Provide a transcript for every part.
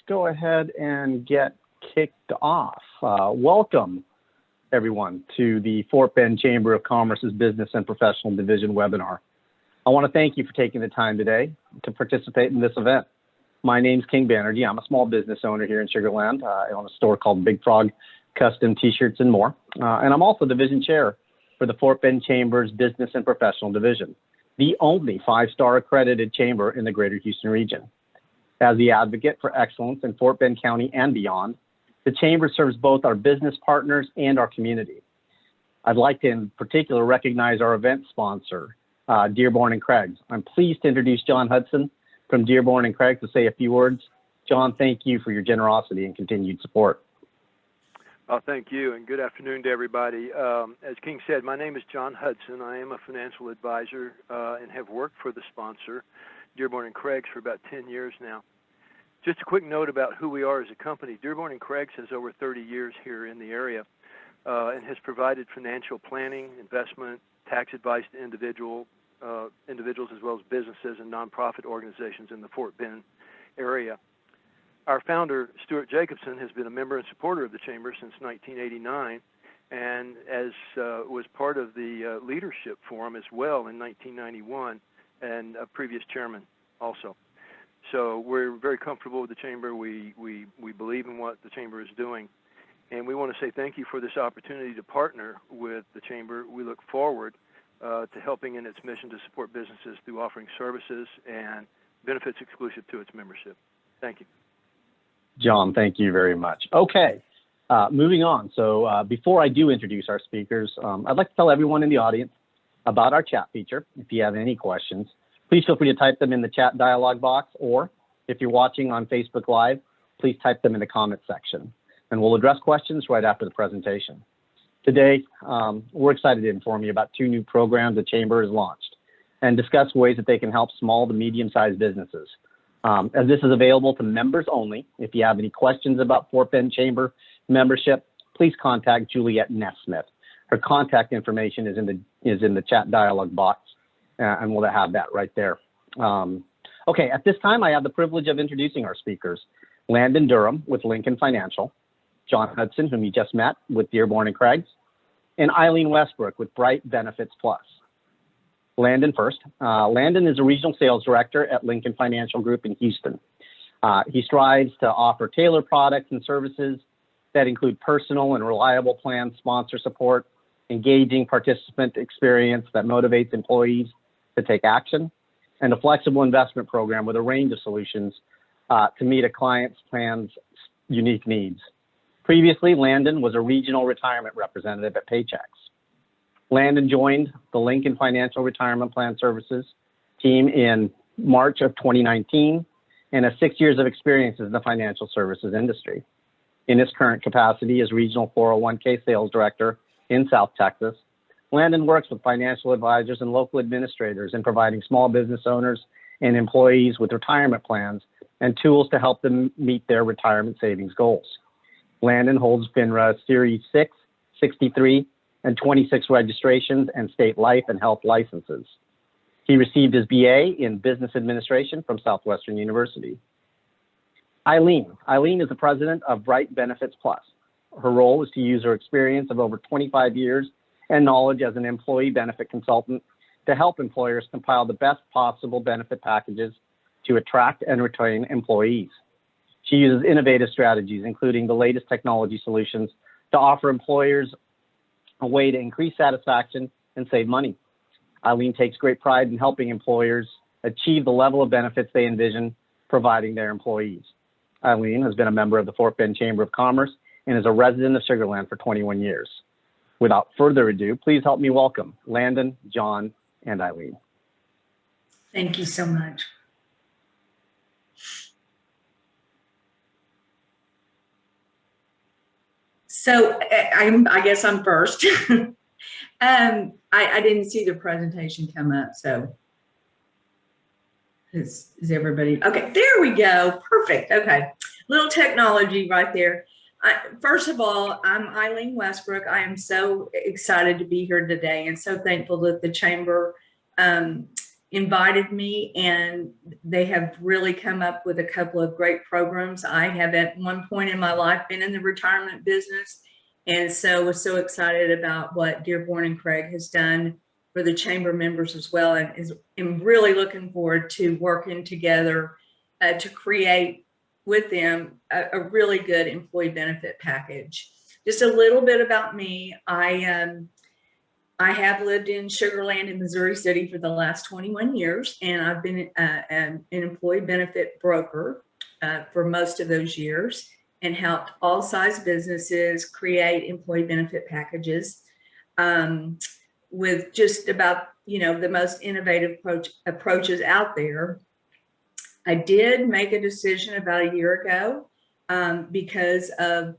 go ahead and get kicked off. Welcome, everyone, to the Fort Bend Chamber of Commerce's Business and Professional Division webinar. I want to thank you for taking the time today to participate in this event. My name's King Banerjee. I'm a small business owner here in Sugar Land. I own a store called Big Frog Custom T-shirts and more. And I'm also division chair for the Fort Bend Chamber's Business and Professional Division, the only 5-star accredited chamber in the greater Houston region. As the advocate for excellence in Fort Bend County and beyond, the chamber serves both our business partners and our community. I'd like to in particular recognize our event sponsor, Dearborn and Creggs. I'm pleased to introduce John Hudson from Dearborn and Creggs to say a few words. John, thank you for your generosity and continued support. Oh, thank you, and good afternoon to everybody. As King said, my name is John Hudson. I am a financial advisor and have worked for the sponsor, Dearborn and Creggs, for about 10 years now. Just a quick note about who we are as a company. Dearborn and Creggs has over 30 years here in the area and has provided financial planning, investment, tax advice to individuals as well as businesses and nonprofit organizations in the Fort Bend area. Our founder, Stuart Jacobson, has been a member and supporter of the chamber since 1989 and was part of the leadership forum as well in 1991 and a previous chairman also. So we're very comfortable with the chamber. We believe in what the chamber is doing. And we want to say thank you for this opportunity to partner with the chamber. We look forward to helping in its mission to support businesses through offering services and benefits exclusive to its membership. Thank you. John, thank you very much. Okay, moving on. So before I do introduce our speakers, I'd like to tell everyone in the audience about our chat feature. If you have any questions, please feel free to type them in the chat dialog box, or if you're watching on Facebook Live, please type them in the comment section, and we'll address questions right after the presentation. Today, we're excited to inform you about 2 new programs the Chamber has launched and discuss ways that they can help small to medium-sized businesses. As this is available to members only, if you have any questions about Fort Bend Chamber membership, please contact Juliet Nesmith. Her contact information is in the chat dialog box, and we'll have that right there. Okay, at this time, I have the privilege of introducing our speakers: Landon Durham with Lincoln Financial, John Hudson, whom you just met, with Dearborn and Creggs, and Eileen Westbrook with Bright Benefits Plus. Landon first. Landon is a regional sales director at Lincoln Financial Group in Houston. He strives to offer tailored products and services that include personal and reliable plan sponsor support, engaging participant experience that motivates employees to take action, and a flexible investment program with a range of solutions to meet a client's plan's unique needs. Previously, Landon was a regional retirement representative at Paychex. Landon joined the Lincoln Financial Retirement Plan Services team in March of 2019 and has 6 years of experience in the financial services industry. In his current capacity as Regional 401k Sales Director in South Texas, Landon works with financial advisors and local administrators in providing small business owners and employees with retirement plans and tools to help them meet their retirement savings goals. Landon holds FINRA Series 6, 63, and 26 registrations and state life and health licenses. He received his BA in Business Administration from Southwestern University. Eileen is the president of Bright Benefits Plus. Her role is to use her experience of over 25 years and knowledge as an employee benefit consultant to help employers compile the best possible benefit packages to attract and retain employees. She uses innovative strategies, including the latest technology solutions, to offer employers a way to increase satisfaction and save money. Eileen takes great pride in helping employers achieve the level of benefits they envision providing their employees. Eileen has been a member of the Fort Bend Chamber of Commerce and is a resident of Sugar Land for 21 years. Without further ado, please help me welcome Landon, John, and Eileen. Thank you so much. So I guess I'm first. I didn't see the presentation come up, so is everybody okay? There we go. Perfect. Okay, little technology right there. First of all, I'm Eileen Westbrook. I am so excited to be here today and so thankful that the chamber invited me, and they have really come up with a couple of great programs. I have at one point in my life been in the retirement business, and so was so excited about what Dearborn and Creggs has done for the chamber members as well, and am really looking forward to working together to create with them a really good employee benefit package. Just a little bit about me. I have lived in Sugar Land in Missouri City for the last 21 years, and I've been an employee benefit broker for most of those years, and helped all size businesses create employee benefit packages with just about, the most innovative approaches out there. I did make a decision about a year ago because of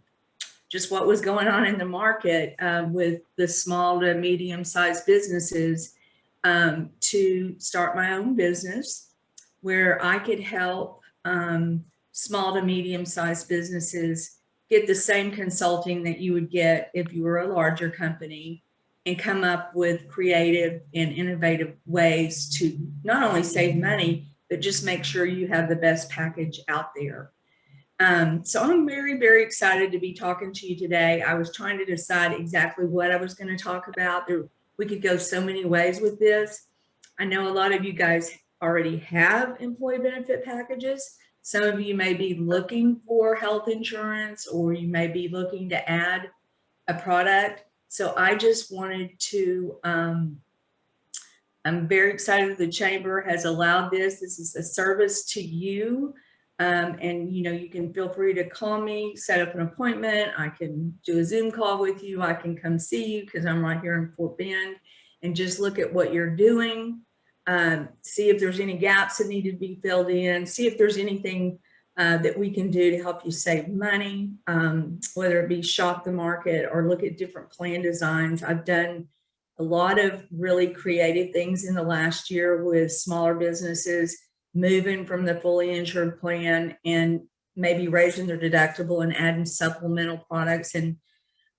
just what was going on in the market with the small to medium-sized businesses, to start my own business where I could help small to medium-sized businesses get the same consulting that you would get if you were a larger company, and come up with creative and innovative ways to not only save money, but just make sure you have the best package out there. So I'm very, very excited to be talking to you today. I was trying to decide exactly what I was going to talk about. We could go so many ways with this. I know a lot of you guys already have employee benefit packages. Some of you may be looking for health insurance, or you may be looking to add a product. So I just wanted to, I'm very excited that the chamber has allowed this. This is a service to you. And you can feel free to call me, set up an appointment. I can do a Zoom call with you. I can come see you because I'm right here in Fort Bend, and just look at what you're doing. See if there's any gaps that need to be filled in. See if there's anything that we can do to help you save money, whether it be shop the market or look at different plan designs. I've done a lot of really creative things in the last year with smaller businesses moving from the fully insured plan and maybe raising their deductible and adding supplemental products, and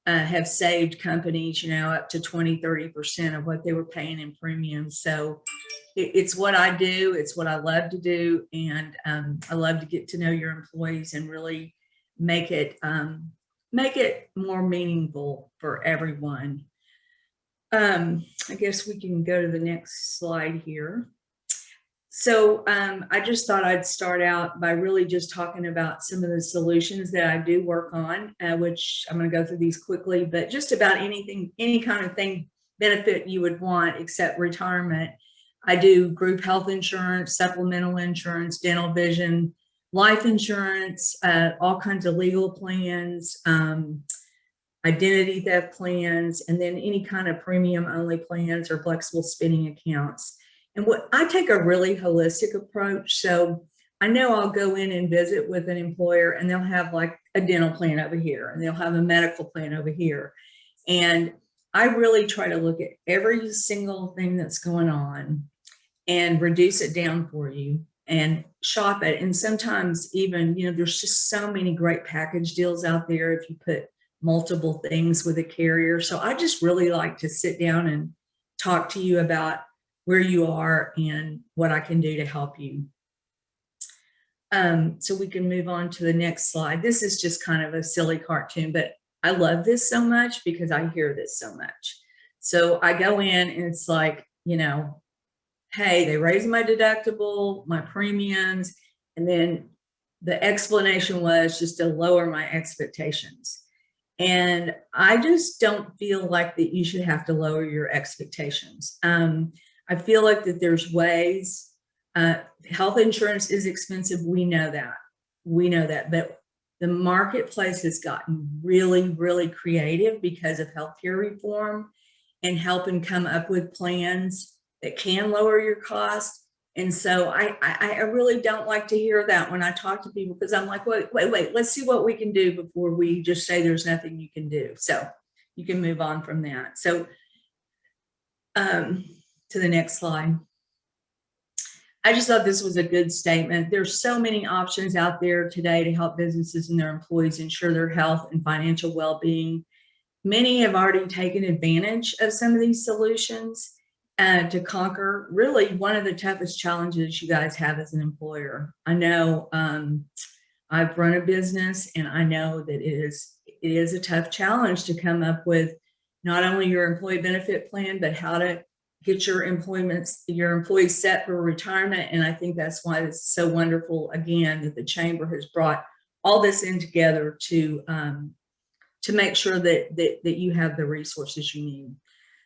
have saved companies, up to 20–30% of what they were paying in premiums. So it's what I do. It's what I love to do. And I love to get to know your employees and really make it more meaningful for everyone. I guess we can go to the next slide here. So I just thought I'd start out by really just talking about some of the solutions that I do work on, which I'm going to go through these quickly, but just about anything, any kind of thing, benefit you would want except retirement. I do group health insurance, supplemental insurance, dental, vision, life insurance, all kinds of legal plans, identity theft plans, and then any kind of premium only plans or flexible spending accounts. And I take a really holistic approach. So I know I'll go in and visit with an employer, and they'll have like a dental plan over here, and they'll have a medical plan over here. And I really try to look at every single thing that's going on and reduce it down for you and shop it. And sometimes even, there's just so many great package deals out there if you put multiple things with a carrier. So I just really like to sit down and talk to you about where you are and what I can do to help you. So we can move on to the next slide. This is just kind of a silly cartoon, but I love this so much because I hear this so much. So I go in and it's like, hey, they raised my deductible, my premiums, and then the explanation was just to lower my expectations. And I just don't feel like that you should have to lower your expectations. I feel like that there's ways. Health insurance is expensive. We know that, but the marketplace has gotten really, really creative because of healthcare reform and helping come up with plans that can lower your cost. And so I really don't like to hear that when I talk to people, because I'm like, wait, let's see what we can do before we just say there's nothing you can do. So you can move on from that. So to the next slide. I just thought this was a good statement. There's so many options out there today to help businesses and their employees ensure their health and financial well-being. Many have already taken advantage of some of these solutions, to conquer really one of the toughest challenges you guys have as an employer. I know I've run a business, and I know that it is a tough challenge to come up with not only your employee benefit plan, but how to get your employees set for retirement. And I think that's why it's so wonderful, again, that the chamber has brought all this in together to make sure that you have the resources you need.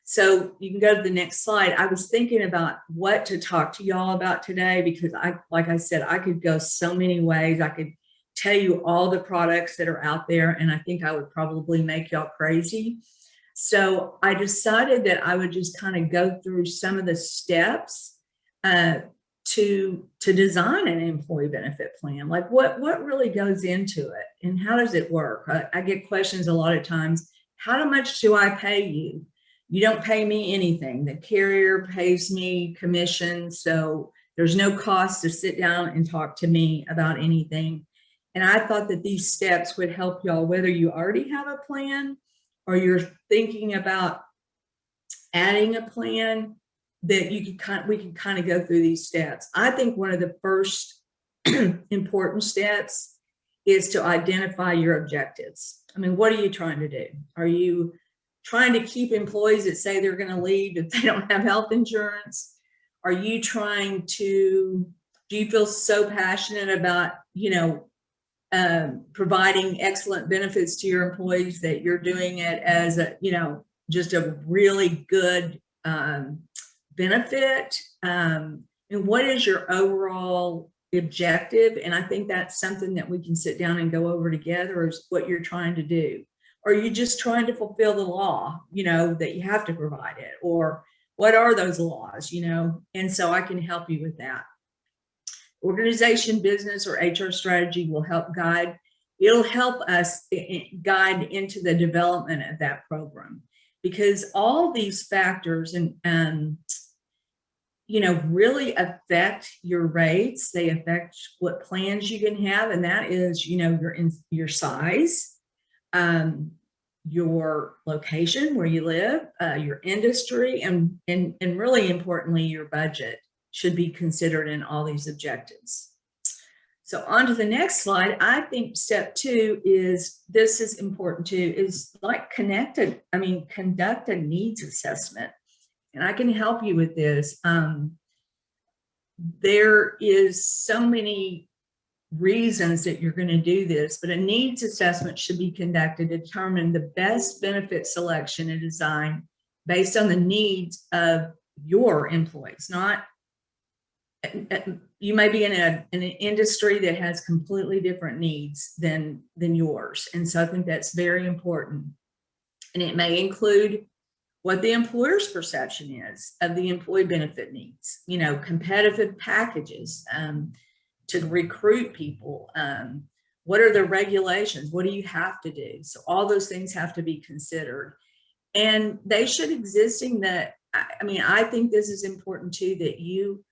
So you can go to the next slide. I was thinking about what to talk to y'all about today, because like I said, I could go so many ways. I could tell you all the products that are out there, and I think I would probably make y'all crazy. So I decided that I would just kind of go through some of the steps to design an employee benefit plan. Like what really goes into it, and how does it work? I get questions a lot of times. How much do I pay you? You don't pay me anything. The carrier pays me commission, so there's no cost to sit down and talk to me about anything. And I thought that these steps would help y'all, whether you already have a plan or you're thinking about adding a plan, that we can kind of go through these steps. I think one of the first important steps is to identify your objectives. I mean, what are you trying to do? Are you trying to keep employees that say they're going to leave if they don't have health insurance? Are you trying to, do you feel so passionate about, providing excellent benefits to your employees that you're doing it as a, just a really good benefit? And what is your overall objective? And I think that's something that we can sit down and go over together, is what you're trying to do. Or are you just trying to fulfill the law, that you have to provide it? Or what are those laws, And so I can help you with that. Organization, business, or HR strategy will help guide. It'll help us guide into the development of that program, because all these factors really affect your rates. They affect what plans you can have, and that is, your size, your location where you live, your industry, and really importantly, your budget should be considered in all these objectives. So on to the next slide. I think step 2 is, this is important too, is like conduct a needs assessment. And I can help you with this. There is so many reasons that you're going to do this, but a needs assessment should be conducted to determine the best benefit selection and design based on the needs of your employees. Not, you may be in an industry that has completely different needs than yours. And so I think that's very important. And it may include what the employer's perception is of the employee benefit needs, competitive packages to recruit people. What are the regulations? What do you have to do? So all those things have to be considered. And they should existing that, I think this is important too, that you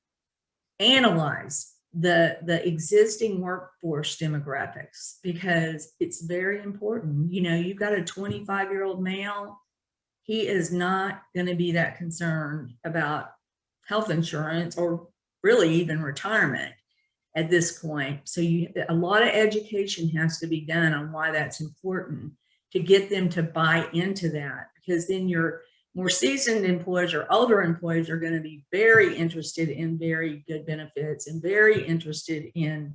analyze the existing workforce demographics, because it's very important. You've got a 25-year-old male. He is not going to be that concerned about health insurance or really even retirement at this point. So a lot of education has to be done on why that's important, to get them to buy into that, because then your more seasoned employees or older employees are going to be very interested in very good benefits and very interested in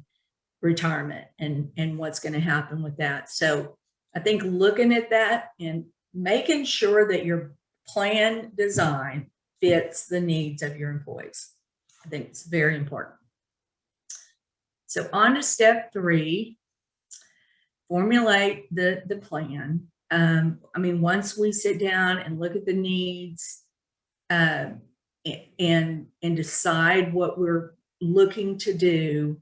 retirement and what's going to happen with that. So I think looking at that and making sure that your plan design fits the needs of your employees, I think it's very important. So on to step 3, formulate the plan. Once we sit down and look at the needs and decide what we're looking to do,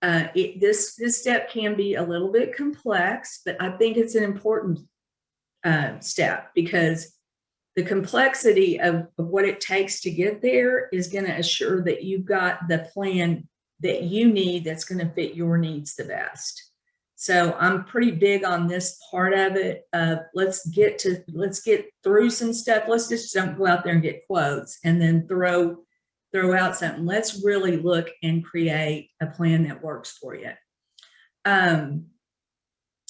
this step can be a little bit complex, but I think it's an important step, because the complexity of what it takes to get there is going to assure that you've got the plan that you need that's going to fit your needs the best. So I'm pretty big on this part of it. Let's get through some stuff. Let's just don't go out there and get quotes and then throw out something. Let's really look and create a plan that works for you. And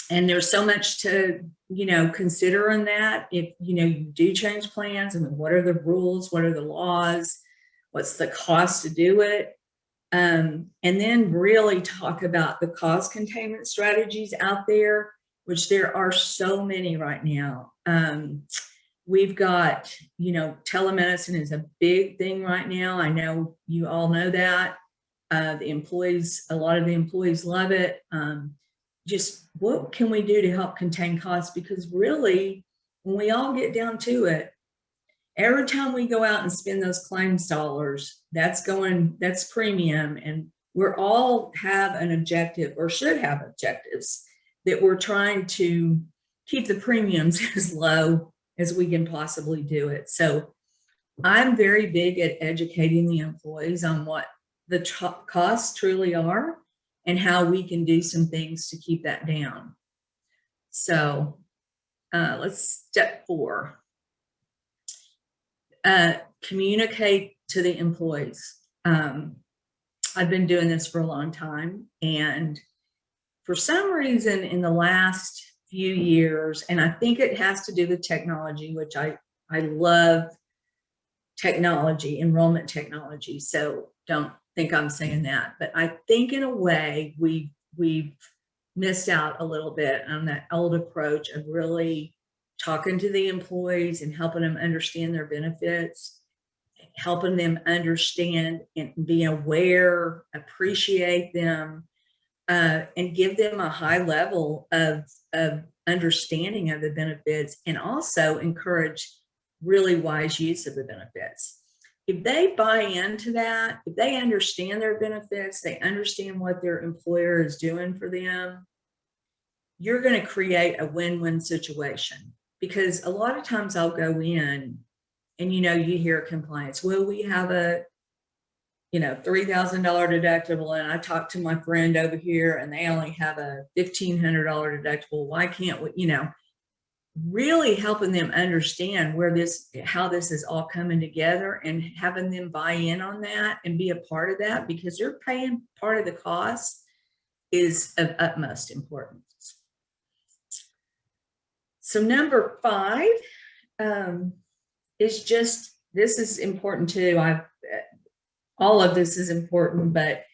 there's so much to, consider in that. If, you do change plans, I mean, what are the rules? What are the laws? What's the cost to do it? And then really talk about the cost containment strategies out there, which there are so many right now. We've got, telemedicine is a big thing right now. I know you all know that. A lot of the employees love it. Just what can we do to help contain costs? Because really, when we all get down to it, every time we go out and spend those claims dollars, that's premium. And we're all have an objective, or should have objectives, that we're trying to keep the premiums as low as we can possibly do it. So I'm very big at educating the employees on what the costs truly are and how we can do some things to keep that down. So let's step 4. Communicate to the employees. I've been doing this for a long time, and for some reason in the last few years, and I think it has to do with technology, which I love technology, enrollment technology, so don't think I'm saying that, but I think in a way we've missed out a little bit on that old approach of really talking to the employees and helping them understand their benefits, helping them understand and be aware, appreciate them, and give them a high level of understanding of the benefits, and also encourage really wise use of the benefits. If they buy into that, if they understand their benefits, they understand what their employer is doing for them, you're going to create a win-win situation. Because a lot of times I'll go in and, you hear complaints. Well, we have a, $3,000 deductible, and I talked to my friend over here and they only have a $1,500 deductible. Why can't we, really helping them understand how this is all coming together, and having them buy in on that and be a part of that, because they're paying part of the cost, is of utmost importance. So number 5 is just, this is important too. All of this is important, but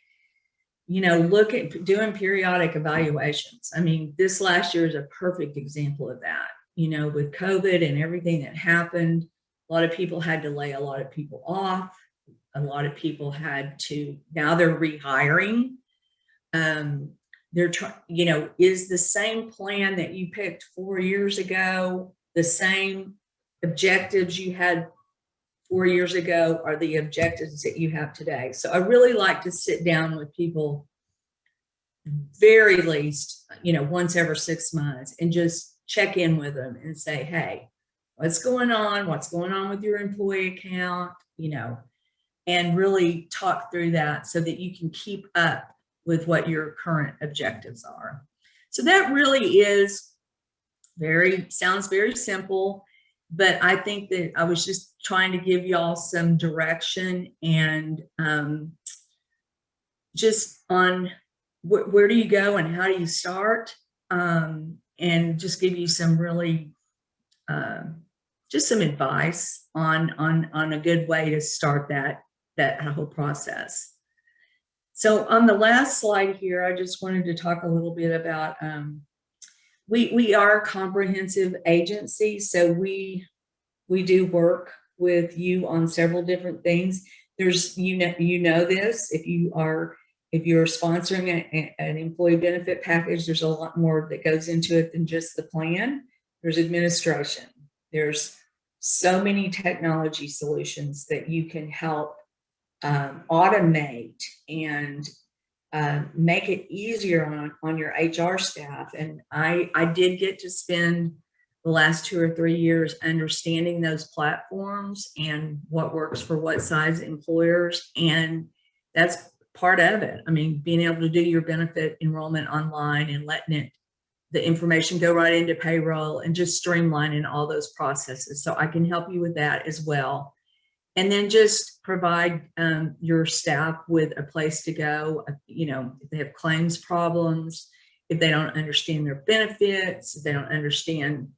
look at doing periodic evaluations. I mean, this last year is a perfect example of that. With COVID and everything that happened, a lot of people had to lay a lot of people off. A lot of people now they're rehiring. They're trying, is the same plan that you picked 4 years ago, the same objectives you had 4 years ago, are the objectives that you have today? So I really like to sit down with people, very least, once every 6 months, and just check in with them and say, hey, what's going on? What's going on with your employee account? And really talk through that so that you can keep up with what your current objectives are. So that really is sounds very simple, but I think that I was just trying to give y'all some direction, and just on where do you go and how do you start, and just give you some really just some advice on a good way to start that whole process. So on the last slide here, I just wanted to talk a little bit about, we are a comprehensive agency, so we do work with you on several different things. There's, this, if you're sponsoring an employee benefit package, there's a lot more that goes into it than just the plan. There's administration. There's so many technology solutions that you can help automate and make it easier on your HR staff. And I did get to spend the last 2 or 3 years understanding those platforms and what works for what size employers. And that's part of it. I mean, being able to do your benefit enrollment online and letting the information go right into payroll and just streamlining all those processes. So I can help you with that as well. And then just provide your staff with a place to go. You know, if they have claims problems, if they don't understand their benefits, if they don't understand,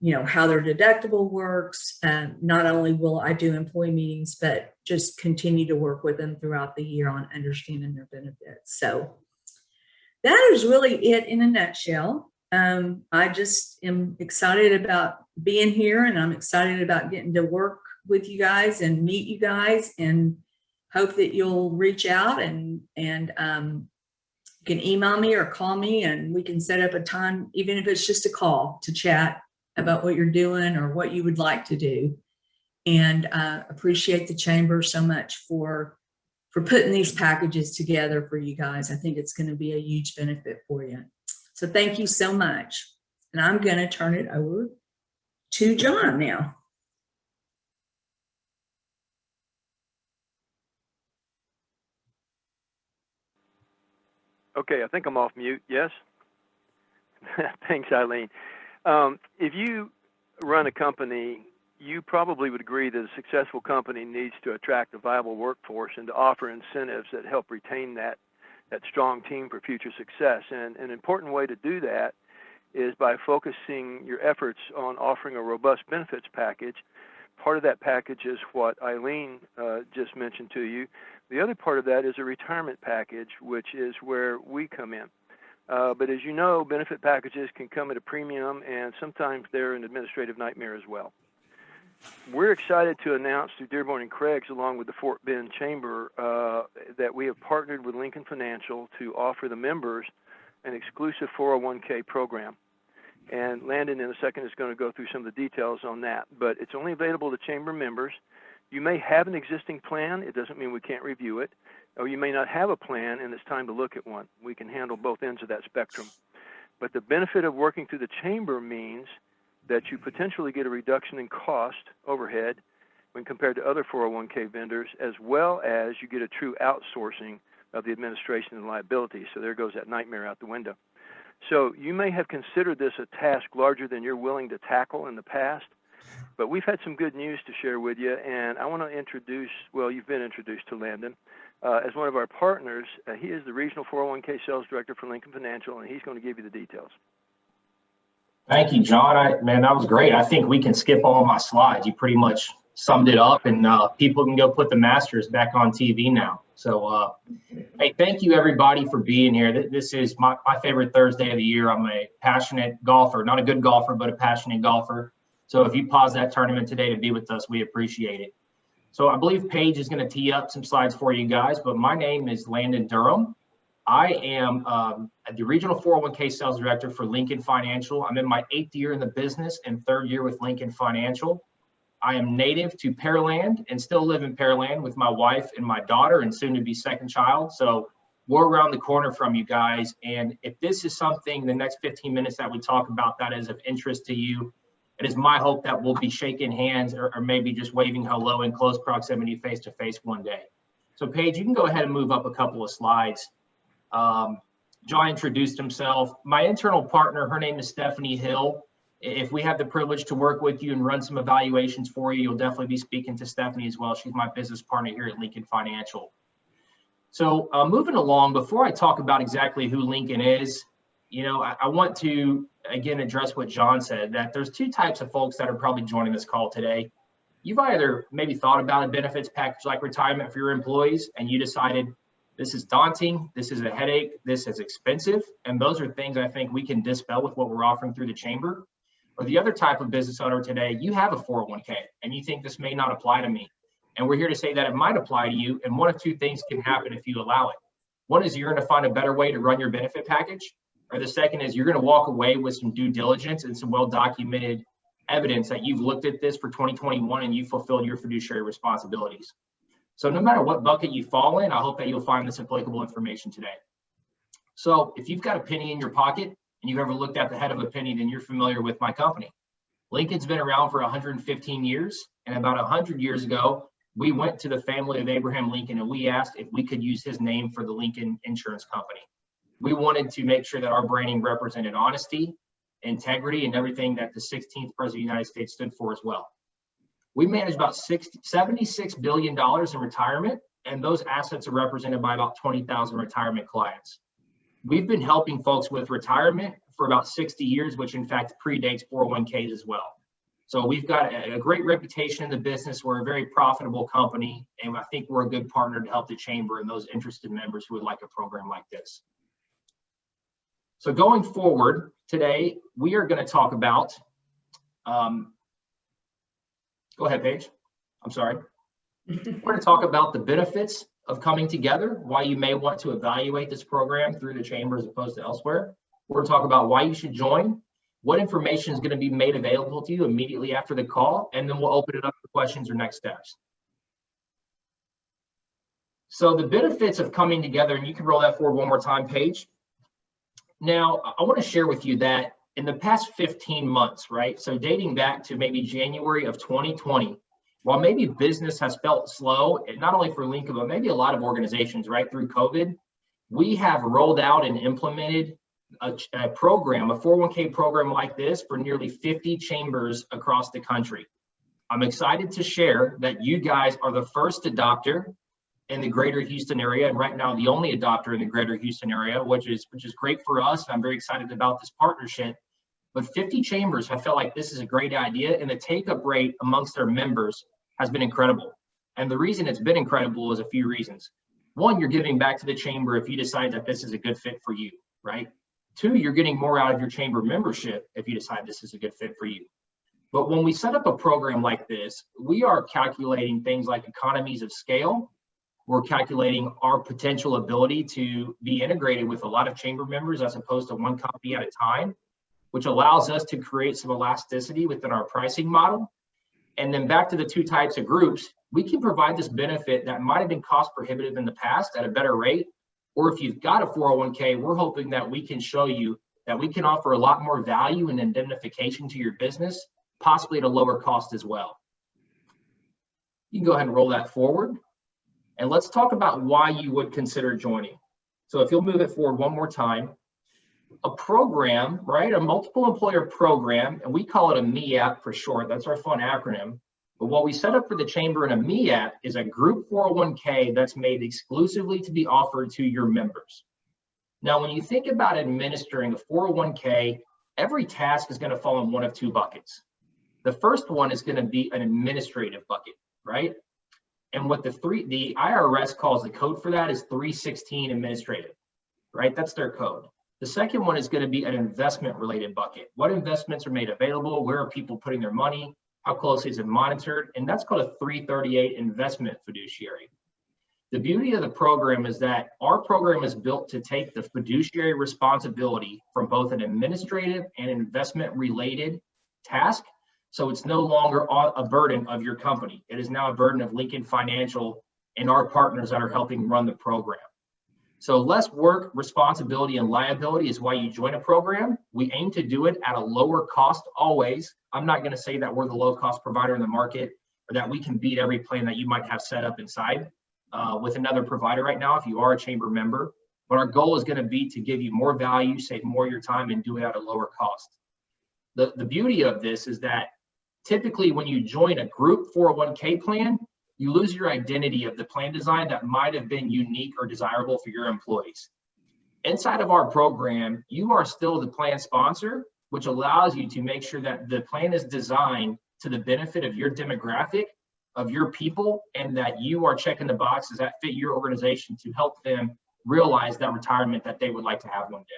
you know, how their deductible works. Not only will I do employee meetings, but just continue to work with them throughout the year on understanding their benefits. So that is really it in a nutshell. I just am excited about being here, and I'm excited about getting to work with you guys and meet you guys, and hope that you'll reach out and you can email me or call me, and we can set up a time, even if it's just a call, to chat about what you're doing or what you would like to do. And appreciate the chamber so much for putting these packages together for you guys. I think it's going to be a huge benefit for you. So thank you so much. And I'm going to turn it over to John now. Okay, I think I'm off mute. Yes? Thanks, Eileen. If you run a company, you probably would agree that a successful company needs to attract a viable workforce and to offer incentives that help retain that strong team for future success. And an important way to do that is by focusing your efforts on offering a robust benefits package. Part of that package is what Eileen just mentioned to you. The other part of that is a retirement package, which is where we come in. But as you know, benefit packages can come at a premium, and sometimes they're an administrative nightmare as well. We're excited to announce through Dearborn and Creggs, along with the Fort Bend Chamber, that we have partnered with Lincoln Financial to offer the members an exclusive 401k program. And Landon in a second is going to go through some of the details on that. But it's only available to chamber members. You may have an existing plan. It doesn't mean we can't review it. Or you may not have a plan and it's time to look at one. We can handle both ends of that spectrum. But the benefit of working through the chamber means that you potentially get a reduction in cost, overhead, when compared to other 401k vendors, as well as you get a true outsourcing of the administration and liability. So there goes that nightmare out the window. So you may have considered this a task larger than you're willing to tackle in the past, but we've had some good news to share with you, and I want to introduce, well, you've been introduced to Landon as one of our partners. He is the Regional 401k Sales Director for Lincoln Financial, and he's going to give you the details. Thank you, John. Man, that was great. I think we can skip all my slides. You pretty much summed it up, and people can go put the Masters back on TV now. So, hey, thank you, everybody, for being here. This is my favorite Thursday of the year. I'm a passionate golfer, not a good golfer, but a passionate golfer. So if you pause that tournament today to be with us, we appreciate it. So I believe Paige is going to tee up some slides for you guys, but my name is Landon Durham. I am the Regional 401k Sales Director for Lincoln Financial. I'm in my 8th year in the business and 3rd year with Lincoln Financial. I am native to Pearland and still live in Pearland with my wife and my daughter and soon to be second child. So we're around the corner from you guys. And if this is something, the next 15 minutes that we talk about that is of interest to you, it is my hope that we'll be shaking hands or maybe just waving hello in close proximity face to face one day. So Paige, you can go ahead and move up a couple of slides. John introduced himself. My internal partner, her name is Stephanie Hill. If we have the privilege to work with you and run some evaluations for you, you'll definitely be speaking to Stephanie as well. She's my business partner here at Lincoln Financial. So moving along, before I talk about exactly who Lincoln is, you know, I want to, again, address what John said, that there's two types of folks that are probably joining this call today. You've either maybe thought about a benefits package like retirement for your employees, and you decided this is daunting, this is a headache, this is expensive, and those are things I think we can dispel with what we're offering through the chamber. Or the other type of business owner today, you have a 401k and you think this may not apply to me. And we're here to say that it might apply to you, and one of two things can happen if you allow it. One is you're going to find a better way to run your benefit package, or the second is you're going to walk away with some due diligence and some well-documented evidence that you've looked at this for 2021 and you fulfilled your fiduciary responsibilities. So no matter what bucket you fall in, I hope that you'll find this applicable information today. So if you've got a penny in your pocket and you've ever looked at the head of a penny, then you're familiar with my company. Lincoln's been around for 115 years, and about 100 years ago, we went to the family of Abraham Lincoln and we asked if we could use his name for the Lincoln Insurance Company. We wanted to make sure that our branding represented honesty, integrity, and everything that the 16th President of the United States stood for as well. We manage about $76 billion in retirement, and those assets are represented by about 20,000 retirement clients. We've been helping folks with retirement for about 60 years, which in fact predates 401ks as well. So we've got a great reputation in the business. We're a very profitable company, and I think we're a good partner to help the chamber and those interested members who would like a program like this. So going forward today, we are going to talk about, go ahead, Paige. I'm sorry. We're going to talk about the benefits of coming together, why you may want to evaluate this program through the chamber as opposed to elsewhere. We're going to talk about why you should join, what information is going to be made available to you immediately after the call, and then we'll open it up for questions or next steps. So the benefits of coming together, and you can roll that forward one more time, Paige. Now, I want to share with you that in the past 15 months, right? So dating back to maybe January of 2020, while maybe business has felt slow, and not only for Lincoln, but maybe a lot of organizations, right, through COVID, we have rolled out and implemented a program, a 401k program like this for nearly 50 chambers across the country. I'm excited to share that you guys are the first adopter in the greater Houston area, and right now the only adopter in the greater Houston area, which is great for us. I'm very excited about this partnership. But 50 chambers have felt like this is a great idea, and the take-up rate amongst their members has been incredible. And the reason it's been incredible is a few reasons. One, you're giving back to the chamber if you decide that this is a good fit for you, right? Two, you're getting more out of your chamber membership if you decide this is a good fit for you. But when we set up a program like this, we are calculating things like economies of scale. We're calculating our potential ability to be integrated with a lot of chamber members as opposed to one company at a time, which allows us to create some elasticity within our pricing model. And then back to the two types of groups, we can provide this benefit that might have been cost prohibitive in the past at a better rate. Or if you've got a 401k, we're hoping that we can show you that we can offer a lot more value and indemnification to your business, possibly at a lower cost as well. You can go ahead and roll that forward. And let's talk about why you would consider joining. So if you'll move it forward one more time, a program, right? A multiple employer program, and we call it a MEAP for short. That's our fun acronym. But what we set up for the chamber in a MEAP is a group 401k that's made exclusively to be offered to your members. Now, when you think about administering a 401k, every task is going to fall in one of two buckets. The first one is going to be an administrative bucket, right? And what the IRS calls the code for that is 316 administrative, right? That's their code. The second one is going to be an investment related bucket. What investments are made available? Where are people putting their money? How closely is it monitored? And that's called a 338 investment fiduciary. The beauty of the program is that our program is built to take the fiduciary responsibility from both an administrative and investment related task. So it's no longer a burden of your company. It is now a burden of Lincoln Financial and our partners that are helping run the program. So less work, responsibility, and liability is why you join a program. We aim to do it at a lower cost always. I'm not going to say that we're the low cost provider in the market or that we can beat every plan that you might have set up inside with another provider right now if you are a chamber member. But our goal is going to be to give you more value, save more of your time, and do it at a lower cost. The beauty of this is that typically when you join a group 401k plan, you lose your identity of the plan design that might have been unique or desirable for your employees. Inside of our program, you are still the plan sponsor, which allows you to make sure that the plan is designed to the benefit of your demographic, of your people, and that you are checking the boxes that fit your organization to help them realize that retirement that they would like to have one day.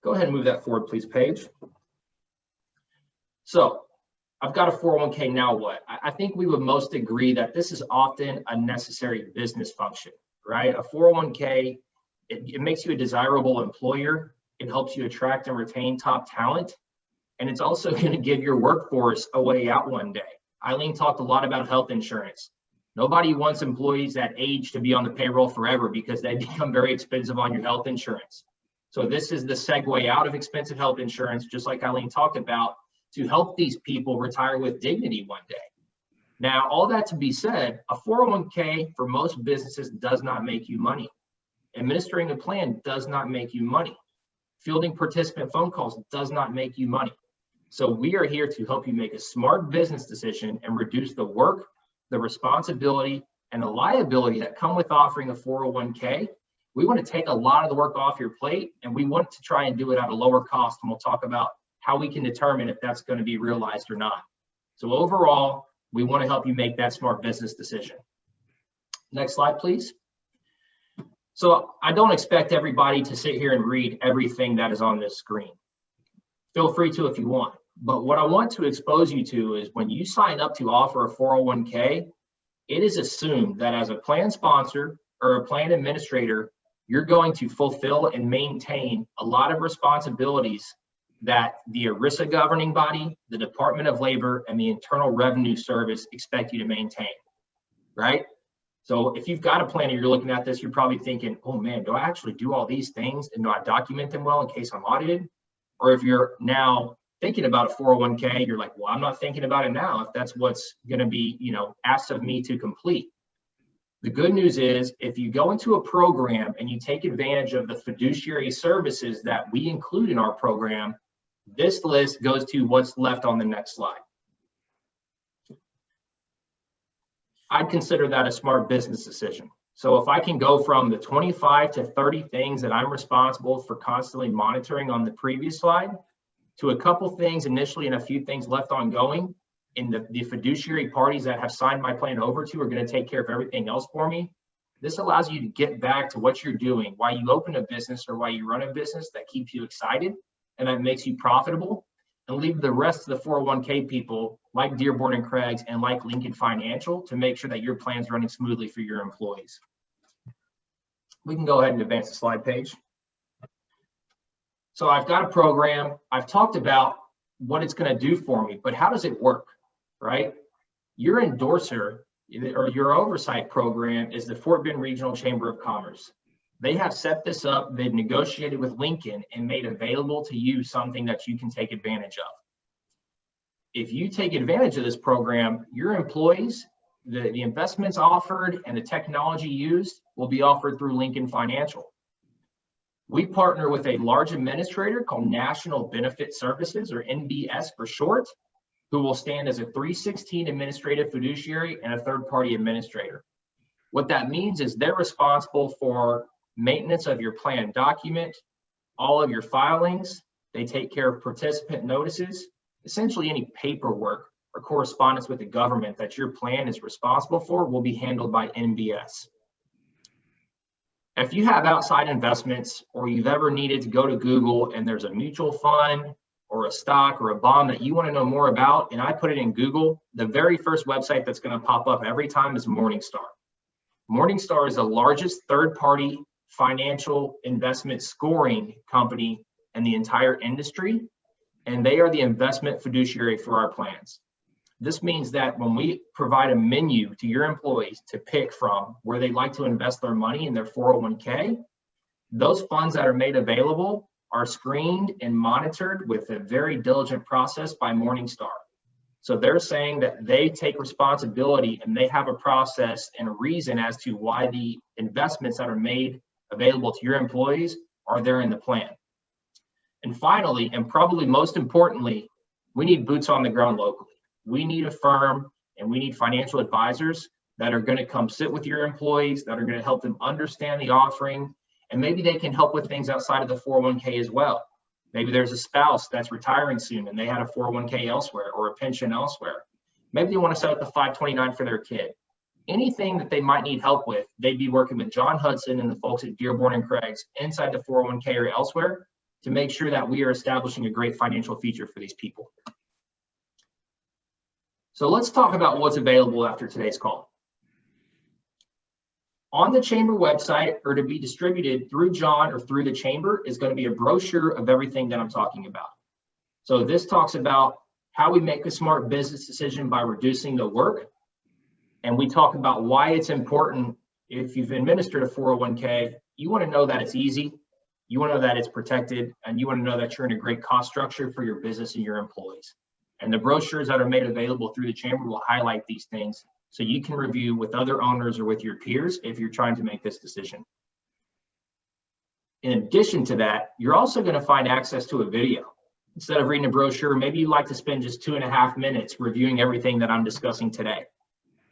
Go ahead and move that forward, please, Paige. So I've got a 401k, now what? I think we would most agree that this is often a necessary business function, right? A 401k, it makes you a desirable employer. It helps you attract and retain top talent. And it's also going to give your workforce a way out one day. Eileen talked a lot about health insurance. Nobody wants employees that age to be on the payroll forever because they become very expensive on your health insurance. So this is the segue out of expensive health insurance, just like Eileen talked about, to help these people retire with dignity one day. Now, all that to be said, a 401k for most businesses does not make you money. Administering a plan does not make you money. Fielding participant phone calls does not make you money. So we are here to help you make a smart business decision and reduce the work, the responsibility, and the liability that come with offering a 401k. We want to take a lot of the work off your plate, and we want to try and do it at a lower cost. And we'll talk about how we can determine if that's going to be realized or not. So overall, we want to help you make that smart business decision. Next slide, please. So I don't expect everybody to sit here and read everything that is on this screen. Feel free to if you want. But what I want to expose you to is when you sign up to offer a 401k, it is assumed that as a plan sponsor or a plan administrator, you're going to fulfill and maintain a lot of responsibilities that the ERISA governing body, the Department of Labor, and the Internal Revenue Service expect you to maintain, right? So if you've got a plan and you're looking at this, you're probably thinking, oh man, do I actually do all these things and do I document them well in case I'm audited? Or if you're now thinking about a 401k, you're like, well, I'm not thinking about it now if that's what's going to be, asked of me to complete. The good news is if you go into a program and you take advantage of the fiduciary services that we include in our program, this list goes to what's left on the next slide. I'd consider that a smart business decision. So if I can go from the 25 to 30 things that I'm responsible for constantly monitoring on the previous slide to a couple things initially and a few things left ongoing, and the fiduciary parties that have signed my plan over to are going to take care of everything else for me. This allows you to get back to what you're doing, why you open a business or why you run a business that keeps you excited and that makes you profitable, and leave the rest of the 401k people like Dearborn and Creggs and like Lincoln Financial to make sure that your plan's running smoothly for your employees. We can go ahead and advance the slide page. So I've got a program. I've talked about what it's going to do for me, but how does it work, right? Your endorser or your oversight program is the Fort Bend Regional Chamber of Commerce. They have set this up. They've negotiated with Lincoln and made available to you something that you can take advantage of. If you take advantage of this program, your employees, the investments offered and the technology used will be offered through Lincoln Financial. We partner with a large administrator called National Benefit Services, or NBS for short, who will stand as a 316 administrative fiduciary and a third-party administrator. What that means is they're responsible for maintenance of your plan document, all of your filings. They take care of participant notices, essentially any paperwork or correspondence with the government that your plan is responsible for will be handled by NBS. If you have outside investments or you've ever needed to go to Google and there's a mutual fund or a stock or a bond that you want to know more about, and I put it in Google, the very first website that's going to pop up every time is Morningstar. Morningstar is the largest third-party financial investment scoring company in the entire industry, and they are the investment fiduciary for our plans. This means that when we provide a menu to your employees to pick from where they like to invest their money in their 401k, those funds that are made available are screened and monitored with a very diligent process by Morningstar. So they're saying that they take responsibility and they have a process and a reason as to why the investments that are made available to your employees are there in the plan. And finally, and probably most importantly, we need boots on the ground locally. We need a firm and we need financial advisors that are going to come sit with your employees, that are going to help them understand the offering, and maybe they can help with things outside of the 401k as well. Maybe there's a spouse that's retiring soon and they had a 401k elsewhere or a pension elsewhere. Maybe they want to set up a 529 for their kid. Anything that they might need help with, they'd be working with John Hudson and the folks at Dearborn and Creggs inside the 401k or elsewhere to make sure that we are establishing a great financial feature for these people. So let's talk about what's available after today's call. On the chamber website, or to be distributed through John or through the chamber, is going to be a brochure of everything that I'm talking about. So this talks about how we make a smart business decision by reducing the work. And we talk about why it's important. If you've administered a 401k, you want to know that it's easy, you want to know that it's protected, and you want to know that you're in a great cost structure for your business and your employees. And the brochures that are made available through the chamber will highlight these things so you can review with other owners or with your peers if you're trying to make this decision. In addition to that, you're also going to find access to a video. Instead of reading a brochure, maybe you'd like to spend just 2.5 minutes reviewing everything that I'm discussing today.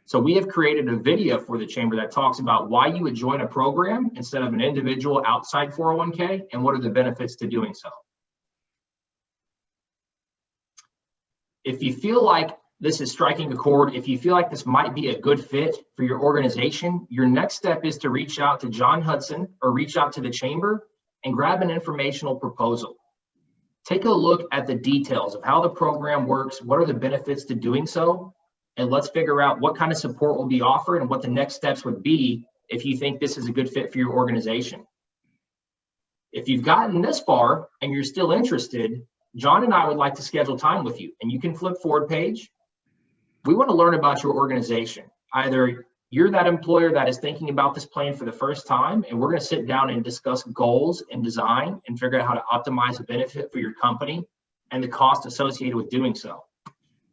So we have created a video for the chamber that talks about why you would join a program instead of an individual outside 401k and what are the benefits to doing so. If you feel like this is striking a chord, if you feel like this might be a good fit for your organization, your next step is to reach out to John Hudson or reach out to the chamber and grab an informational proposal. Take a look at the details of how the program works, what are the benefits to doing so, and let's figure out what kind of support will be offered and what the next steps would be if you think this is a good fit for your organization. If you've gotten this far and you're still interested, John and I would like to schedule time with you, and you can flip forward page. We want to learn about your organization. Either you're that employer that is thinking about this plan for the first time, and we're going to sit down and discuss goals and design and figure out how to optimize the benefit for your company and the cost associated with doing so.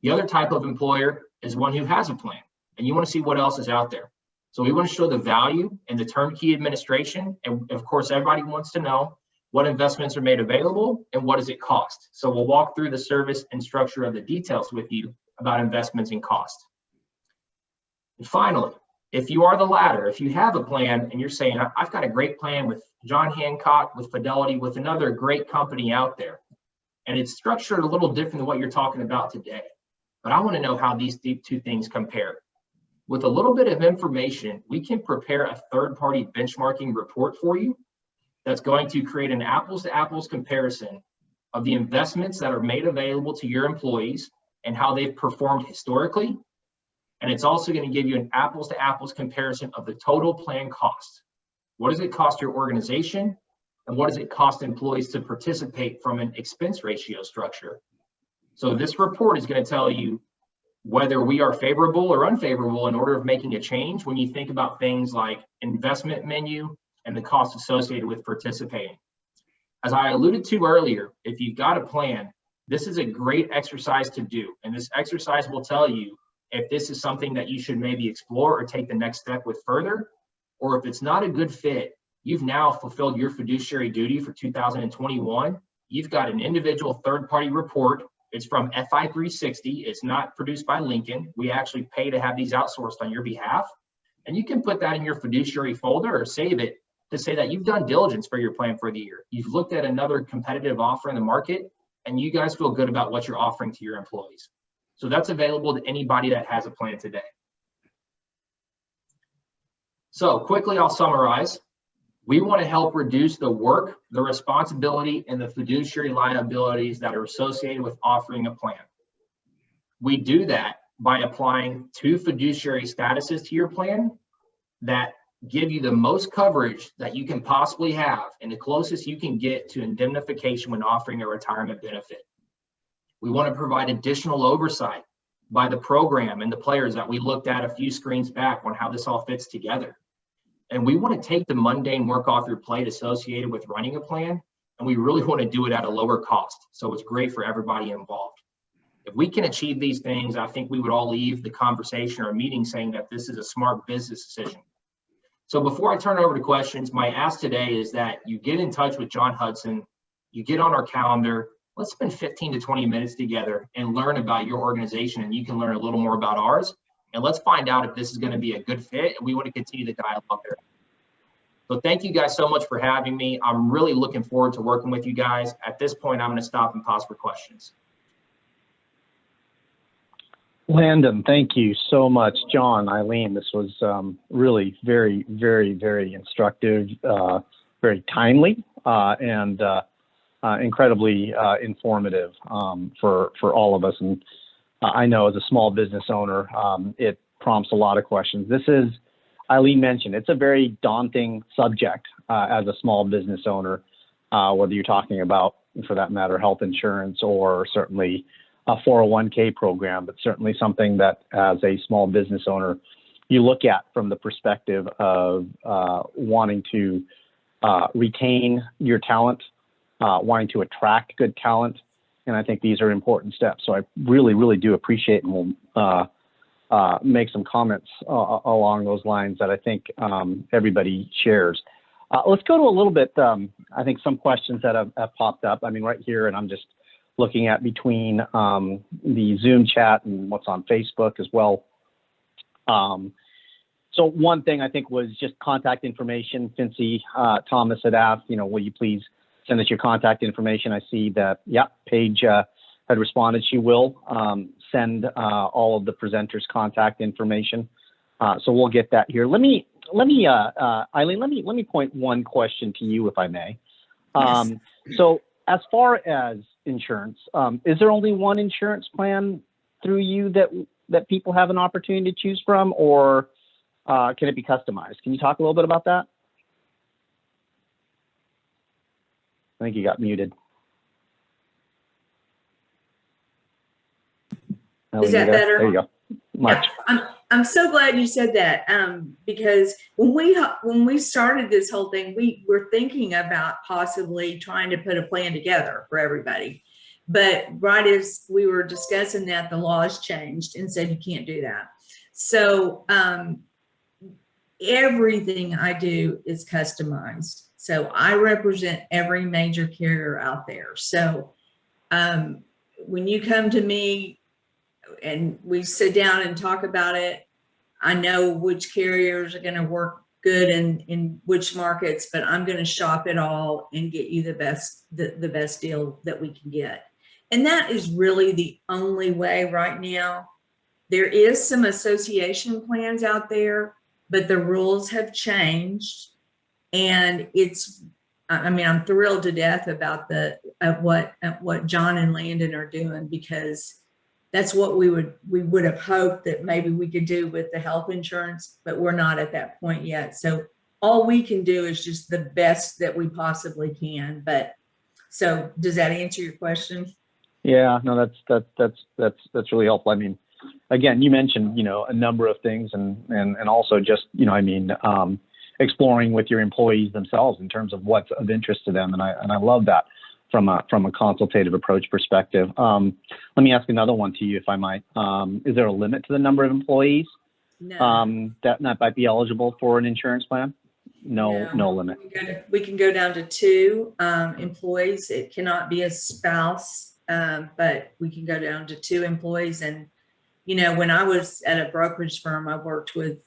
The other type of employer is one who has a plan, and you want to see what else is out there. So we want to show the value in the turnkey administration, and of course, everybody wants to know what investments are made available and what does it cost. So we'll walk through the service and structure of the details with you about investments and cost. And finally, if you are the latter, if you have a plan and you're saying, I've got a great plan with John Hancock, with Fidelity, with another great company out there, and it's structured a little different than what you're talking about today, but I want to know how these two things compare. With a little bit of information, we can prepare a third-party benchmarking report for you that's going to create an apples-to-apples comparison of the investments that are made available to your employees and how they've performed historically. And it's also going to give you an apples-to-apples comparison of the total plan cost. What does it cost your organization? And what does it cost employees to participate from an expense ratio structure? So this report is going to tell you whether we are favorable or unfavorable in order of making a change when you think about things like investment menu and the cost associated with participating. As I alluded to earlier, if you've got a plan, this is a great exercise to do. And this exercise will tell you if this is something that you should maybe explore or take the next step with further, or if it's not a good fit, you've now fulfilled your fiduciary duty for 2021. You've got an individual third-party report. It's from FI 360. It's not produced by Lincoln. We actually pay to have these outsourced on your behalf. And you can put that in your fiduciary folder or save it to say that you've done diligence for your plan for the year. You've looked at another competitive offer in the market, and you guys feel good about what you're offering to your employees. So that's available to anybody that has a plan today. So quickly, I'll summarize. We want to help reduce the work, the responsibility, and the fiduciary liabilities that are associated with offering a plan. We do that by applying 2 fiduciary statuses to your plan that give you the most coverage that you can possibly have and the closest you can get to indemnification when offering a retirement benefit. We want to provide additional oversight by the program and the players that we looked at a few screens back on how this all fits together. And we want to take the mundane work off your plate associated with running a plan, and we really want to do it at a lower cost. So it's great for everybody involved. If we can achieve these things, I think we would all leave the conversation or meeting saying that this is a smart business decision. So before I turn over to questions, my ask today is that you get in touch with John Hudson, you get on our calendar, let's spend 15 to 20 minutes together and learn about your organization, and you can learn a little more about ours. And let's find out if this is going to be a good fit, and we want to continue the dialogue there. So thank you guys so much for having me. I'm really looking forward to working with you guys. At this point, I'm going to stop and pause for questions. Landon, thank you so much. John, Eileen, this was really very, very, very instructive, very timely, and incredibly informative for all of us. And I know as a small business owner, it prompts a lot of questions. This is, Eileen mentioned, it's a very daunting subject as a small business owner, whether you're talking about, for that matter, health insurance or certainly a 401k program, but certainly something that as a small business owner, you look at from the perspective of wanting to retain your talent, wanting to attract good talent, And I think these are important steps. So I really do appreciate, and we'll make some comments along those lines that I think everybody shares. Let's go to a little bit, I think some questions that have popped up. I mean, right here, and I'm just looking at between the Zoom chat and what's on Facebook as well. So one thing I think was just contact information. Fincy Thomas had asked, will you please send us your contact information? I see that, yeah, Paige had responded. She will send all of the presenters' contact information. So we'll get that here. Eileen, let me point one question to you, if I may. Yes. So as far as insurance, is there only one insurance plan through you that people have an opportunity to choose from, or can it be customized? Can you talk a little bit about that? I think you got muted. Is that better? There you go. Much. Yeah, I'm so glad you said that, because when we started this whole thing, we were thinking about possibly trying to put a plan together for everybody. But right as we were discussing that, the laws changed and said you can't do that. So everything I do is customized. So I represent every major carrier out there. So when you come to me and we sit down and talk about it, I know which carriers are going to work good in which markets, but I'm going to shop it all and get you the best deal that we can get. And that is really the only way right now. There is some association plans out there, but the rules have changed, and I'm thrilled to death about what John and Landon are doing, because that's what we would have hoped that maybe we could do with the health insurance, but we're not at that point yet. So all we can do is just the best that we possibly can. But so does that answer your question? Yeah, no, that's really helpful. I mean, again, you mentioned, a number of things, and also just, exploring with your employees themselves in terms of what's of interest to them. And I love that from a consultative approach perspective. Let me ask another one to you, if I might. Is there a limit to the number of employees that might be eligible for an insurance plan? No limit. We can go down to 2 employees. It cannot be a spouse, but we can go down to 2 employees. And, when I was at a brokerage firm, I worked with,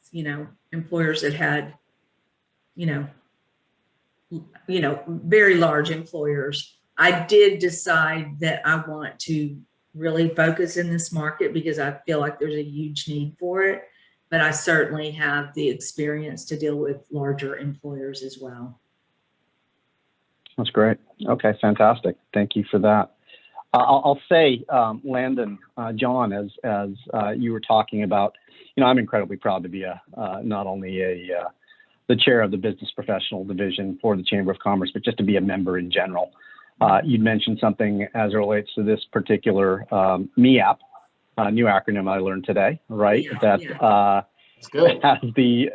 employers that had, very large employers. I did decide that I want to really focus in this market because I feel like there's a huge need for it, but I certainly have the experience to deal with larger employers as well. That's great. Okay, fantastic. Thank you for that. I'll say, Landon, John, as you were talking about, I'm incredibly proud to be not only the chair of the business professional division for the Chamber of Commerce, but just to be a member in general. You'd mentioned something as it relates to this particular MEAP, new acronym I learned today, right? Yeah, that's good. We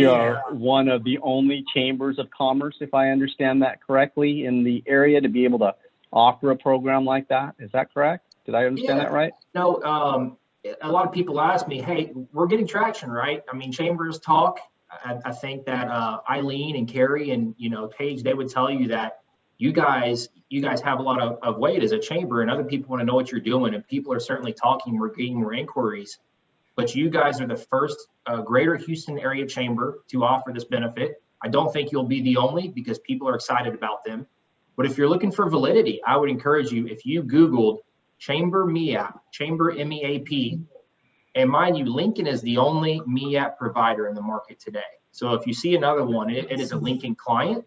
are one of the only chambers of commerce, if I understand that correctly, in the area to be able to offer a program like that. Is that correct? Did I understand that right? No, a lot of people ask me, hey, we're getting traction, right? I mean, chambers talk. I think that Eileen and Carrie and Paige, they would tell you that you guys have a lot of weight as a chamber, and other people want to know what you're doing, and people are certainly talking. We're getting more inquiries, but you guys are the first Greater Houston area chamber to offer this benefit. I don't think you'll be the only, because people are excited about them. But if you're looking for validity, I would encourage you, if you Googled Chamber MEAP, Chamber MEAP, and mind you, Lincoln is the only MEAP provider in the market today. So if you see another one, it is a Lincoln client.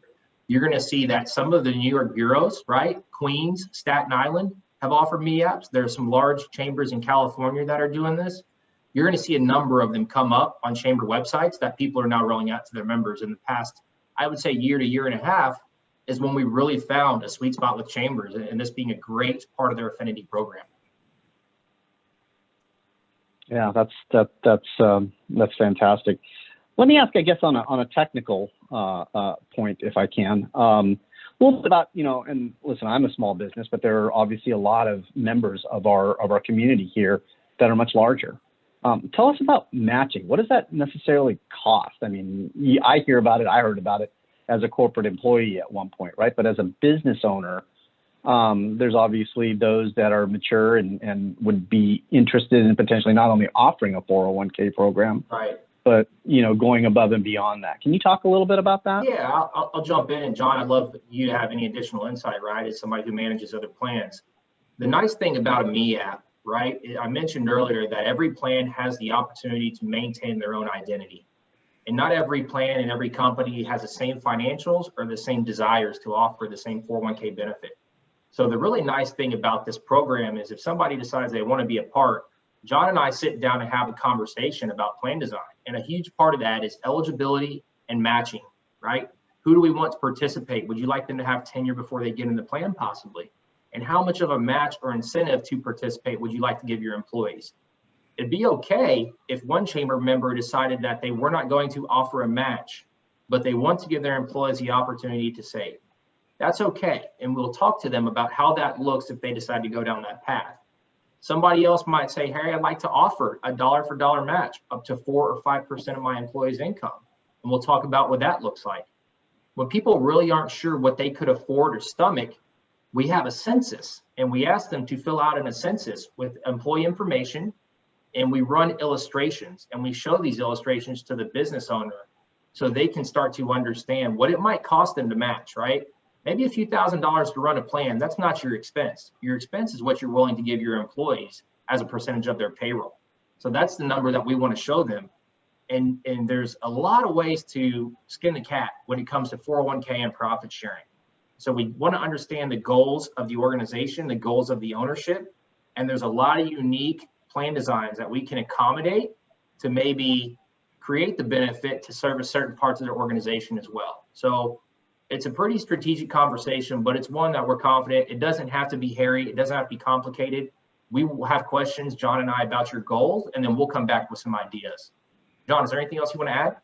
You're going to see that some of the New York bureaus, right, Queens, Staten Island, have offered MEAPs. There are some large chambers in California that are doing this. You're going to see a number of them come up on chamber websites that people are now rolling out to their members. In the past, I would say year to year and a half is when we really found a sweet spot with chambers, and this being a great part of their affinity program. Yeah, that's fantastic. Let me ask, I guess, on a technical point, if I can. little bit about, and listen, I'm a small business, but there are obviously a lot of members of our community here that are much larger. Tell us about matching. What does that necessarily cost? I mean, I hear about it. I heard about it as a corporate employee at one point, right? But as a business owner, there's obviously those that are mature and would be interested in potentially not only offering a 401k program, Right. but going above and beyond that. Can you talk a little bit about that? Yeah, I'll jump in. And John, I'd love you to have any additional insight, right, as somebody who manages other plans. The nice thing about a Me app, right, I mentioned earlier that every plan has the opportunity to maintain their own identity. And not every plan and every company has the same financials or the same desires to offer the same 401k benefit. So the really nice thing about this program is if somebody decides they want to be a part, John and I sit down and have a conversation about plan design. And a huge part of that is eligibility and matching, right? Who do we want to participate? Would you like them to have tenure before they get in the plan possibly? And how much of a match or incentive to participate would you like to give your employees? It'd be okay if one chamber member decided that they were not going to offer a match, but they want to give their employees the opportunity to save. That's okay. And we'll talk to them about how that looks if they decide to go down that path. Somebody else might say, hey, I'd like to offer a dollar for dollar match up to 4 or 5% of my employees' income. And we'll talk about what that looks like. When people really aren't sure what they could afford or stomach, we have a census and we ask them to fill out in a census with employee information, and we run illustrations and we show these illustrations to the business owner so they can start to understand what it might cost them to match, right? Maybe a few $1,000s to run a plan. That's not your expense. Your expense is what you're willing to give your employees as a percentage of their payroll. So that's the number that we want to show them. And there's a lot of ways to skin the cat when it comes to 401k and profit sharing. So we want to understand the goals of the organization, the goals of the ownership. And there's a lot of unique plan designs that we can accommodate to maybe create the benefit to service certain parts of their organization as well. So it's a pretty strategic conversation, but it's one that we're confident. It doesn't have to be hairy. It doesn't have to be complicated. We will have questions, John and I, about your goals, and then we'll come back with some ideas. John, is there anything else you want to add?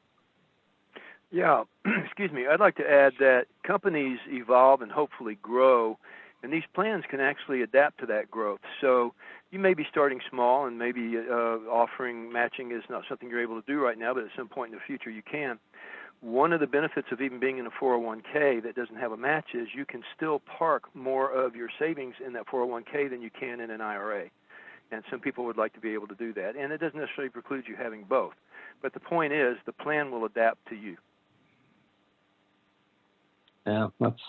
Yeah, excuse me. I'd like to add that companies evolve and hopefully grow, and these plans can actually adapt to that growth. So you may be starting small and maybe offering matching is not something you're able to do right now, but at some point in the future you can. One of the benefits of even being in a 401k that doesn't have a match is you can still park more of your savings in that 401k than you can in an IRA. And some people would like to be able to do that. And it doesn't necessarily preclude you having both. But the point is the plan will adapt to you. Yeah, that's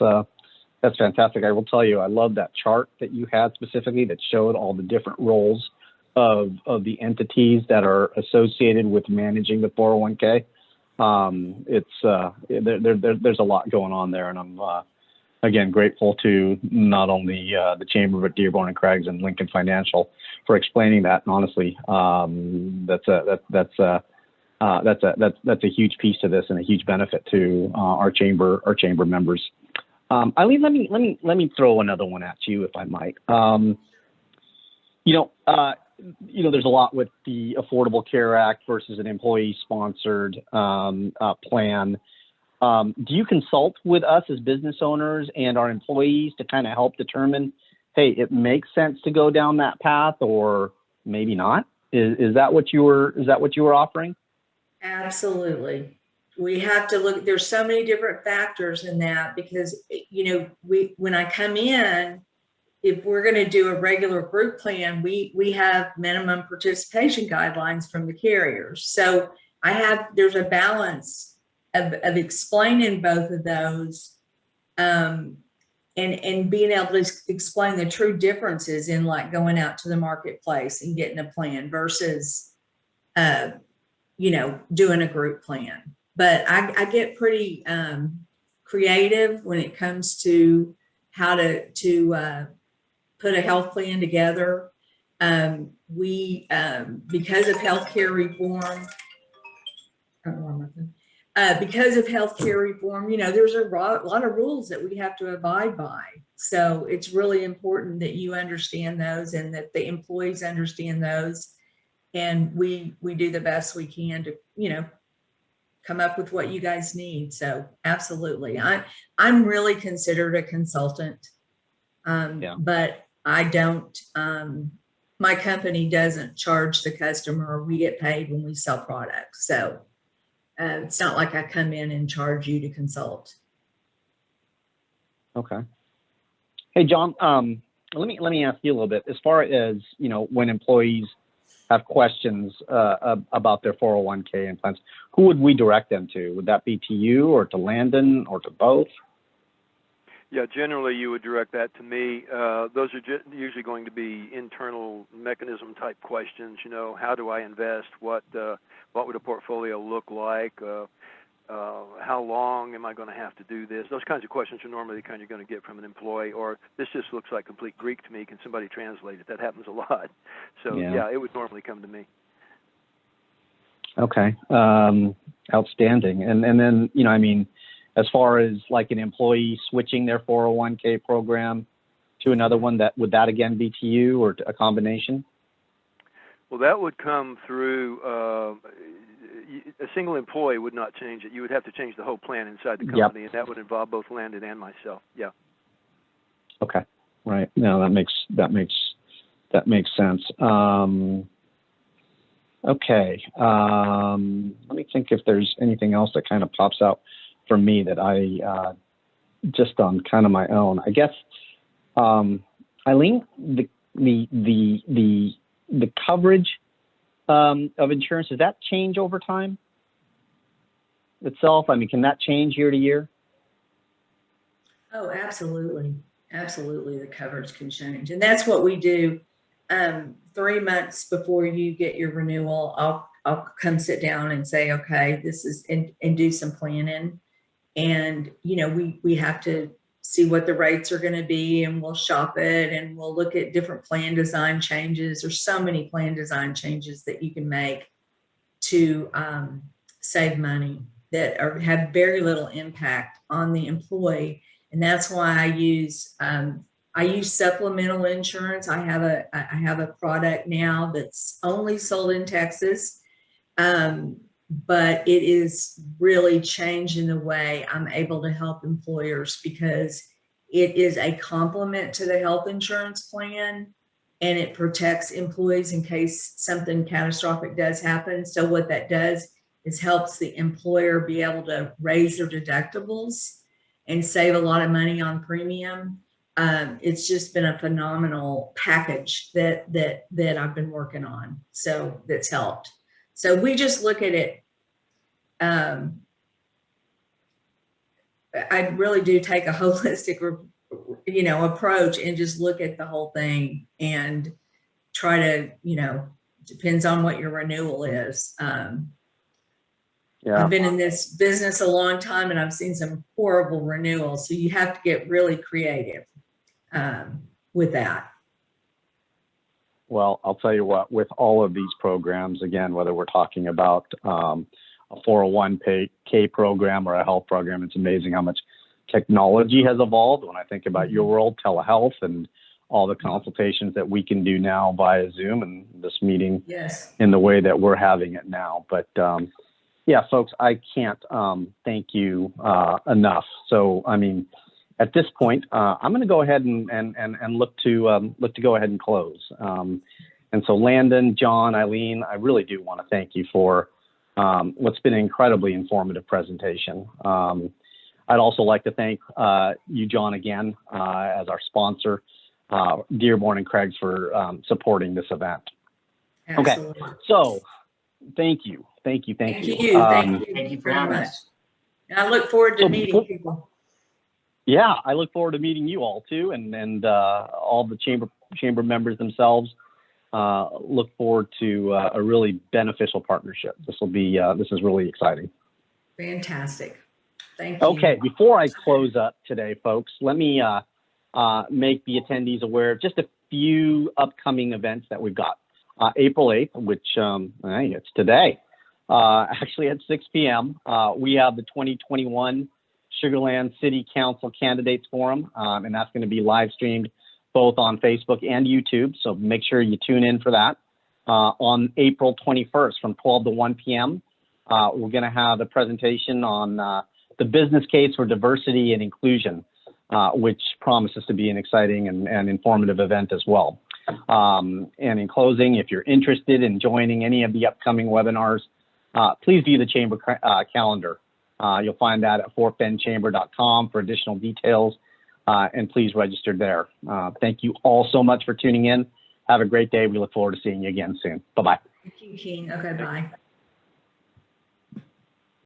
fantastic. I will tell you, I love that chart that you had specifically that showed all the different roles of the entities that are associated with managing the 401k. There's a lot going on there, and I'm again grateful to not only the Chamber but Dearborn and Creggs and Lincoln Financial for explaining that. And honestly, that's a huge piece to this and a huge benefit to our chamber members. Eileen, let me throw another one at you, if I might. There's a lot with the Affordable Care Act versus an employee-sponsored plan. Do you consult with us as business owners and our employees to kind of help determine, hey, it makes sense to go down that path, or maybe not? Is that what you were offering? Absolutely. We have to look. There's so many different factors in that because when I come in, if we're going to do a regular group plan, we have minimum participation guidelines from the carriers. So there's a balance of explaining both of those and being able to explain the true differences in like going out to the marketplace and getting a plan versus, doing a group plan. But I get pretty creative when it comes to how to put a health plan together. Because of healthcare reform, there's a lot of rules that we have to abide by. So it's really important that you understand those and that the employees understand those. And we do the best we can to, come up with what you guys need. So absolutely. I'm really considered a consultant. But I don't, my company doesn't charge the customer. We get paid when we sell products. So it's not like I come in and charge you to consult. Okay. Hey, John, let me ask you a little bit. As far as, when employees have questions about their 401k and plans, who would we direct them to? Would that be to you or to Landon or to both? Yeah, generally you would direct that to me. Those are usually going to be internal mechanism type questions. How do I invest? What would a portfolio look like? How long am I going to have to do this? Those kinds of questions are normally the kind you're going to get from an employee. Or this just looks like complete Greek to me. Can somebody translate it? That happens a lot. So yeah, it would normally come to me. Okay. Outstanding. And then, as far as like an employee switching their 401k program to another one, would that again be to you or a combination? Well, that would come through, a single employee would not change it. You would have to change the whole plan inside the company, and that would involve both Landon and myself. Yeah. Okay. Right. No, that makes sense. Okay. Let me think if there's anything else that kind of pops out for me that I just on kind of my own. I guess, Eileen, the coverage of insurance, does that change over time itself? Can that change year to year? Oh, absolutely. Absolutely. The coverage can change. And that's what we do. 3 months before you get your renewal, I'll come sit down and say, okay, this is, and do some planning. And, we have to see what the rates are going to be, and we'll shop it, and we'll look at different plan design changes. There's so many plan design changes that you can make to save money that have very little impact on the employee. And that's why I use supplemental insurance. I have a product now that's only sold in Texas. But it is really changing the way I'm able to help employers, because it is a complement to the health insurance plan, and it protects employees in case something catastrophic does happen. So what that does is helps the employer be able to raise their deductibles and save a lot of money on premium. It's just been a phenomenal package that I've been working on. So that's helped. So we just look at it. I really do take a holistic, approach and just look at the whole thing and try to, depends on what your renewal is. I've been in this business a long time, and I've seen some horrible renewals. So you have to get really creative with that. Well, I'll tell you what, with all of these programs, again, whether we're talking about a 401k program or a health program, it's amazing how much technology has evolved. When I think about your world, telehealth, and all the consultations that we can do now via Zoom, and this meeting in the way that we're having it now. But yeah, folks, I can't thank you enough. So, at this point, I'm going to go ahead and look to go ahead and close. And so, Landon, John, Eileen, I really do want to thank you for what's been an incredibly informative presentation. I'd also like to thank you, John, again as our sponsor, Dearborn and Creggs, for supporting this event. Absolutely. Okay, so thank you. Thank you Thank you for having us. And I look forward to meeting people. Yeah, I look forward to meeting you all too, and all the chamber members themselves. Look forward to a really beneficial partnership. This is really exciting. Fantastic. Thank you. Okay, before I close up today, folks, let me make the attendees aware of just a few upcoming events that we've got. April 8th, which it's today, actually at 6 p.m., we have the 2021 Sugar Land City Council Candidates Forum, and that's going to be live streamed both on Facebook and YouTube. So make sure you tune in for that. On April 21st from 12 to 1 p.m., we're going to have a presentation on the business case for diversity and inclusion, which promises to be an exciting and informative event as well. And in closing, if you're interested in joining any of the upcoming webinars, please view the chamber calendar. You'll find that at fortbendchamber.com for additional details, and please register there. Thank you all so much for tuning in. Have a great day. We look forward to seeing you again soon. Bye-bye. Thank you, King. Okay, bye.